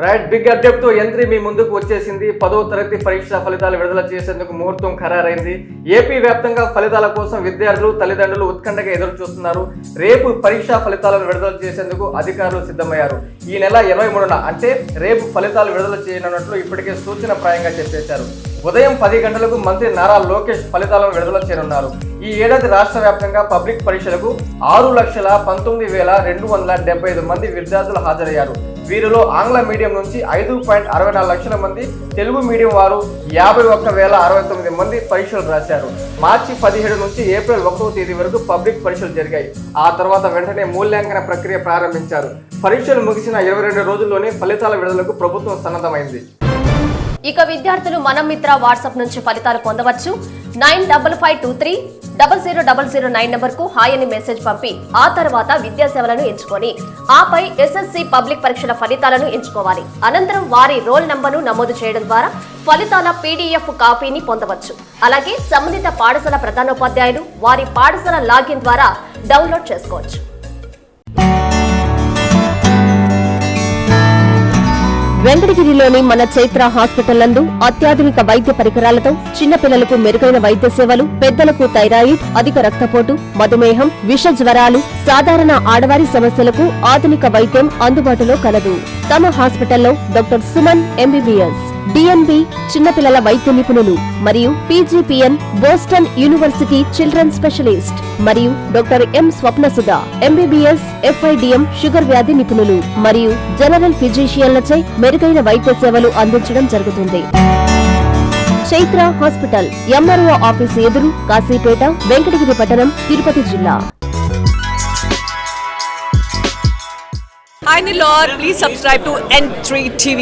Right big update తో యంత్రి మీ ముందుకు వచ్చేసింది. 10వ తరగతి పరీక్ష ఫలితాలు విడుదల చేసేందుకు ముహూర్తం ఖరారైంది. ఏపీ వ్యాప్తంగా ఫలితాల కోసం విద్యార్థులు తల్లిదండ్రులు ఉత్కంఠగా ఎదురు చూస్తున్నారు. రేపు పరీక్షా ఫలితాలను విడుదల చేసేందుకు అధికారులు సిద్ధమయ్యారు. ఈ నెల 23న అంటే రేపు ఫలితాలు విడుదల చేయనున్నట్లు ఇప్పటికే సూచనప్రాయంగా చెప్పేశారు. ఉదయం 10 గంటలకు మంత్రి నారా లోకేష్ ఫలితాలను విడుదల చేయనున్నారు. ఈ ఏడాది రాష్ట్ర వ్యాప్తంగా పబ్లిక్ పరీక్షలకు 6,19,275 మంది విద్యార్థులు హాజరయ్యారు. వీరిలో ఆంగ్ల మీడియం నుంచి 5.64 లక్షల మంది, తెలుగు మీడియం వారు 51,069 మంది పరీక్షలు రాశారు. మార్చి 17 నుంచి ఏప్రిల్ 1వ తేదీ వరకు పబ్లిక్ పరీక్షలు జరిగాయి. ఆ తర్వాత వెంటనే మూల్యాంకన ప్రక్రియ ప్రారంభించారు. పరీక్షలు ముగిసిన 22 రోజుల్లోనే ఫలితాల విడుదలకు ప్రభుత్వం సన్నద్ధమైంది. ఇక విద్యార్థులు మనం మిత్ర వాట్సాప్ నుంచి ఫలితాలు పొందవచ్చు. 9553000009 నంబర్కు హాయ్ అని మెసేజ్ పంపి ఆ తర్వాత విద్యాసేవలను ఎంచుకొని ఆపై ఎస్ఎస్సి పబ్లిక్ పరీక్షల ఫలితాలను ఎంచుకోవాలి. అనంతరం వారి రోల్ నంబర్ను నమోదు చేయడం ద్వారా ఫలితాల PDF కాపీని పొందవచ్చు. అలాగే సంబంధిత పాఠశాల ప్రధానోపాధ్యాయులు వారి పాఠశాల లాగిన్ ద్వారా డౌన్లోడ్ చేసుకోవచ్చు. వెంకటగిరిలోని మన చైత్ర హాస్పిటల్ నందు అత్యాధునిక వైద్య పరికరాలతో చిన్నపిల్లలకు మెరుగైన వైద్య సేవలు, పెద్దలకు థైరాయిడ్, అధిక రక్తపోటు, మధుమేహం, విష జ్వరాలు, సాధారణ ఆడవారి సమస్యలకు ఆధునిక వైద్యం అందుబాటులో కలదు. తమ హాస్పిటల్లో డాక్టర్ సుమన్ MBBS, DNB చిన్నపిల్లల వైద్య నిపుణులు మరియు PGPN Boston University children specialist మరియు doctor M Swapnasudha MBBS FIDM sugar వ్యాధి నిపుణులు మరియు జనరల్ ఫిజిషియన్లచే మెరుగైన వైద్య సేవలు అందించడం జరుగుతుంది. చైత్ర హాస్పిటల్ MRO ఆఫీస్ ఎదురు, కాశీపేట, వెంకటగిరి పట్టణం, తిరుపతి జిల్లా. Hi Nilor, please subscribe to N3 TV.